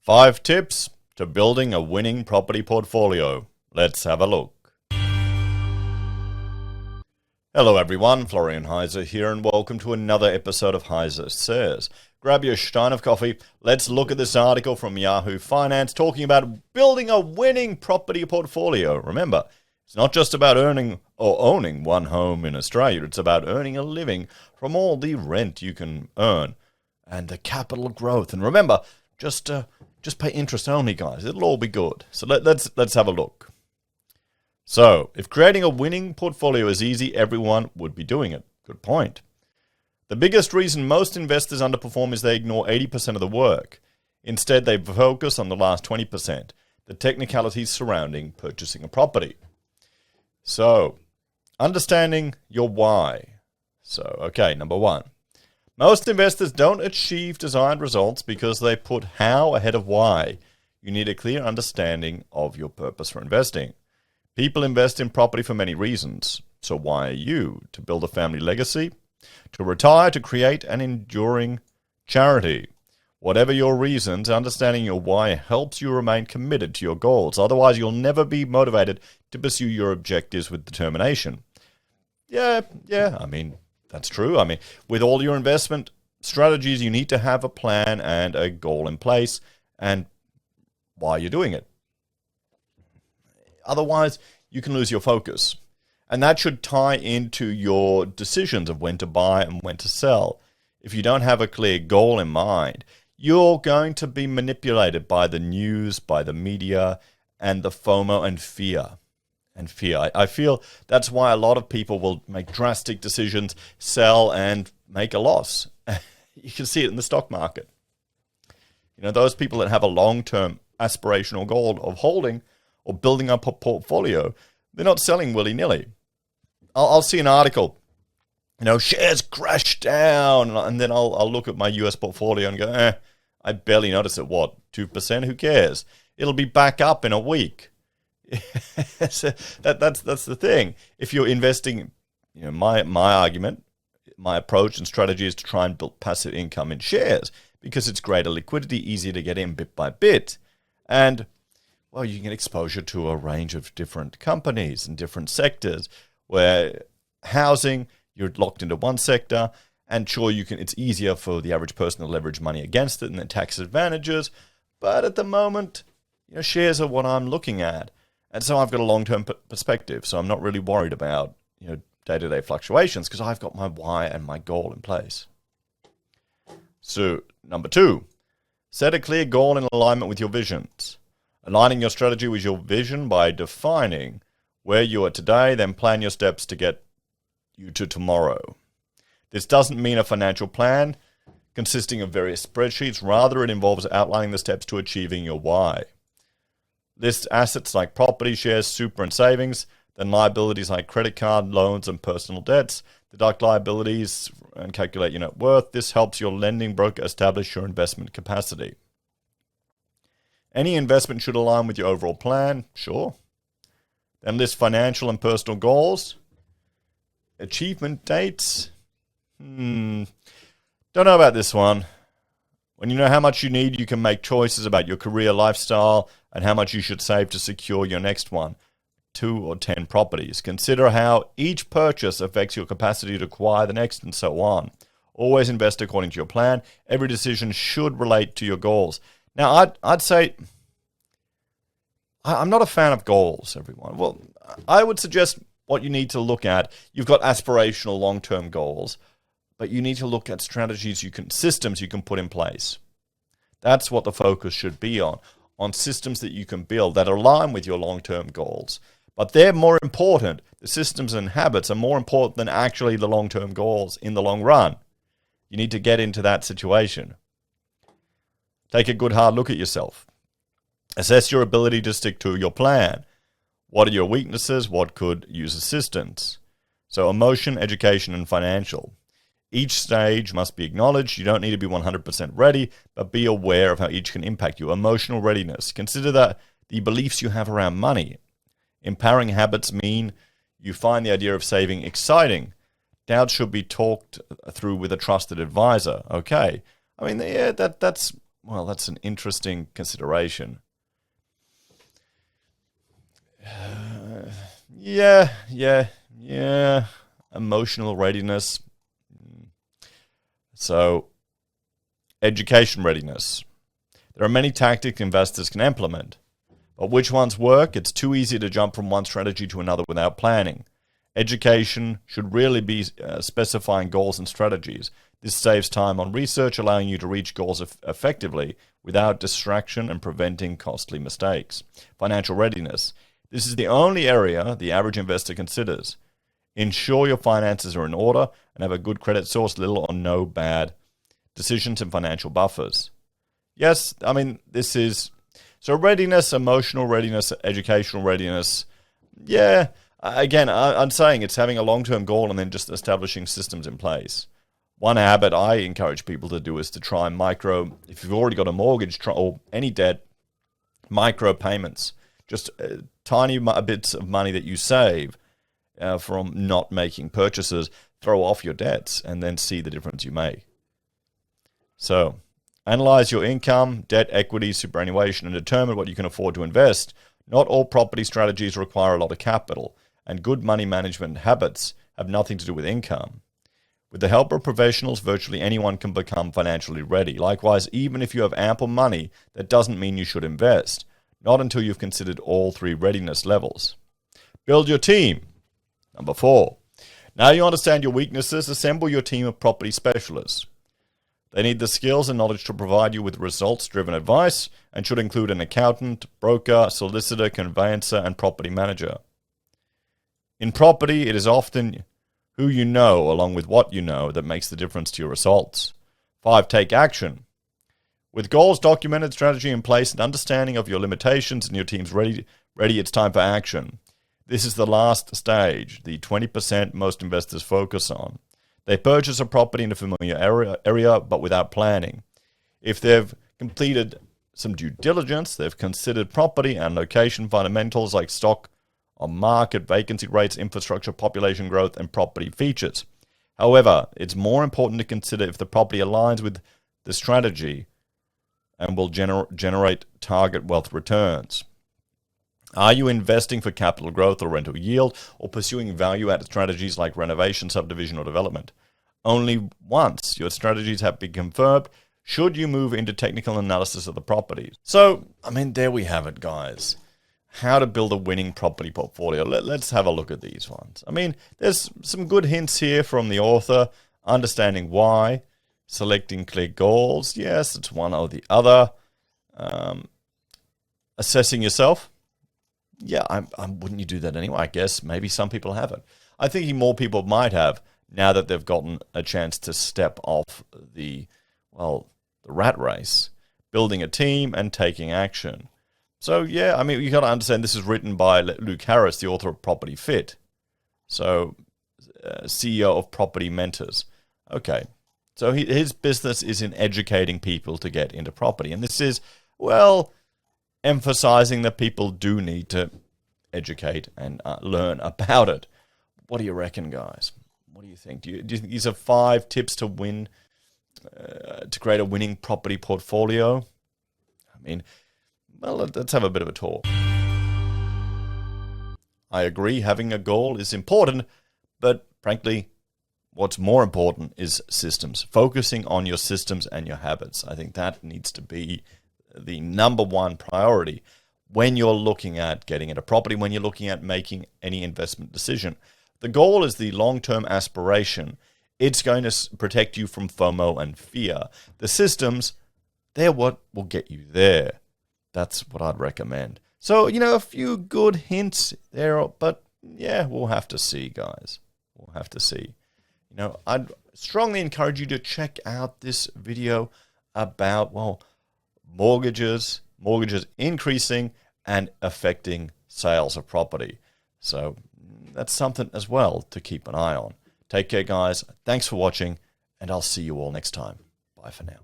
5 tips to building a winning property portfolio. Let's have a look. Hello everyone, Florian.heise here, and welcome to another episode of HeiseSays. Grab your stein of coffee. Let's look at this article from Yahoo Finance talking about building a winning property portfolio. Remember, it's not just about earning or owning one home in Australia. It's about earning a living from all the rent you can earn and the capital growth. And remember, just pay interest only, guys. It'll all be good. So let's have a look. So, if creating a winning portfolio is easy, everyone would be doing it. Good point. The biggest reason most investors underperform is they ignore 80% of the work. Instead, they focus on the last 20%, the technicalities surrounding purchasing a property. So, understanding your why. So, okay, number 1. Most investors don't achieve desired results because they put how ahead of why. You need a clear understanding of your purpose for investing. People invest in property for many reasons. So why are you? To build a family legacy? To retire? To create an enduring charity? Whatever your reasons, understanding your why helps you remain committed to your goals. Otherwise, you'll never be motivated to pursue your objectives with determination. Yeah, that's true. With all your investment strategies, you need to have a plan and a goal in place and why you're doing it. Otherwise, you can lose your focus. And that should tie into your decisions of when to buy and when to sell. If you don't have a clear goal in mind, you're going to be manipulated by the news, by the media, and the FOMO and fear. I feel that's why a lot of people will make drastic decisions, sell, and make a loss. You can see it in the stock market. You know, those people that have a long-term aspirational goal of holding or building up a portfolio, they're not selling willy-nilly. I'll see an article, shares crash down, and then I'll look at my US portfolio and go, I barely notice it. What, 2%? Who cares? It'll be back up in a week. So that's the thing. If you're investing, my argument, my approach and strategy is to try and build passive income in shares because it's greater liquidity, easier to get in bit by bit, and well, you can get exposure to a range of different companies and different sectors. Where housing, you're locked into one sector, and sure, it's easier for the average person to leverage money against it and then tax advantages. But at the moment, shares are what I'm looking at. And so I've got a long-term perspective. So I'm not really worried about, day-to-day fluctuations because I've got my why and my goal in place. So, number 2, set a clear goal in alignment with your visions. Aligning your strategy with your vision by defining where you are today, then plan your steps to get you to tomorrow. This doesn't mean a financial plan consisting of various spreadsheets. Rather, it involves outlining the steps to achieving your why. List assets like property, shares, super and savings, then liabilities like credit card, loans, and personal debts. Deduct liabilities and calculate your net worth. This helps your lending broker establish your investment capacity. Any investment should align with your overall plan, sure. Then list financial and personal goals. Achievement dates. Don't know about this one. When you know how much you need, you can make choices about your career lifestyle and how much you should save to secure your next one, 2 or 10 properties. Consider how each purchase affects your capacity to acquire the next and so on. Always invest according to your plan. Every decision should relate to your goals. Now, I'd say I'm not a fan of goals, everyone. Well, I would suggest what you need to look at. You've got aspirational long-term goals, but you need to look at strategies systems you can put in place. That's what the focus should be on systems that you can build that align with your long-term goals. But they're more important. The systems and habits are more important than actually the long-term goals in the long run. You need to get into that situation. Take a good hard look at yourself. Assess your ability to stick to your plan. What are your weaknesses? What could use assistance? So emotion, education, and financial. Each stage must be acknowledged. You don't need to be 100% ready, but be aware of how each can impact you. Emotional readiness. Consider that the beliefs you have around money. Empowering habits mean you find the idea of saving exciting. Doubts should be talked through with a trusted advisor. Okay. I mean, yeah, that's well, that's an interesting consideration. Yeah. Emotional readiness. So, education readiness. There are many tactics investors can implement, but which ones work? It's too easy to jump from one strategy to another without planning. Education should really be specifying goals and strategies. This saves time on research, allowing you to reach goals effectively without distraction and preventing costly mistakes. Financial readiness. This is the only area the average investor considers. Ensure your finances are in order and have a good credit source, little or no bad decisions and financial buffers. Yes, I mean, this is... So readiness, emotional readiness, educational readiness. Yeah, again, I'm saying it's having a long-term goal and then just establishing systems in place. One habit I encourage people to do is to try if you've already got a mortgage or any debt, micro payments. Just tiny bits of money that you save from not making purchases, throw off your debts, and then see the difference you make. So, analyze your income, debt, equity, superannuation, and determine what you can afford to invest. Not all property strategies require a lot of capital, and good money management habits have nothing to do with income. With the help of professionals, virtually anyone can become financially ready. Likewise, even if you have ample money, that doesn't mean you should invest. Not until you've considered all three readiness levels. Build your team. Number 4. Now you understand your weaknesses, assemble your team of property specialists. They need the skills and knowledge to provide you with results-driven advice and should include an accountant, broker, solicitor, conveyancer, and property manager. In property, it is often who you know along with what you know that makes the difference to your results. 5. Take action. With goals documented, strategy in place, and understanding of your limitations and your team's ready, it's time for action. This is the last stage, the 20% most investors focus on. They purchase a property in a familiar area, but without planning. If they've completed some due diligence, they've considered property and location fundamentals like stock on market, vacancy rates, infrastructure, population growth, and property features. However, it's more important to consider if the property aligns with the strategy and will generate target wealth returns. Are you investing for capital growth or rental yield, or pursuing value-added strategies like renovation, subdivision, or development? Only once your strategies have been confirmed should you move into technical analysis of the properties. So, I mean, there we have it, guys. How to build a winning property portfolio. Let's have a look at these ones. I mean, there's some good hints here from the author. Understanding why. Selecting clear goals. Yes, it's one or the other. Assessing yourself. Yeah, wouldn't you do that anyway? I guess maybe some people haven't. I think more people might have now that they've gotten a chance to step off the rat race, building a team and taking action. So yeah, I mean, you got to understand this is written by Luke Harris, the author of Property Fit. So CEO of Property Mentors. Okay, so his business is in educating people to get into property, and this is emphasizing that people do need to educate and learn about it. What do you reckon, guys? What do you think? Do you think these are 5 tips to win, to create a winning property portfolio? I mean, well, let's have a bit of a talk. I agree, having a goal is important, but frankly, what's more important is systems. Focusing on your systems and your habits. I think that needs to be the number one priority when you're looking at getting into property, when you're looking at making any investment decision. The goal is the long-term aspiration. It's going to protect you from FOMO and fear. The systems, they're what will get you there. That's what I'd recommend. So, a few good hints there, but yeah, we'll have to see, guys. We'll have to see. I'd strongly encourage you to check out this video about, mortgages increasing and affecting sales of property. So that's something as well to keep an eye on. Take care, guys. Thanks for watching, and I'll see you all next time. Bye for now.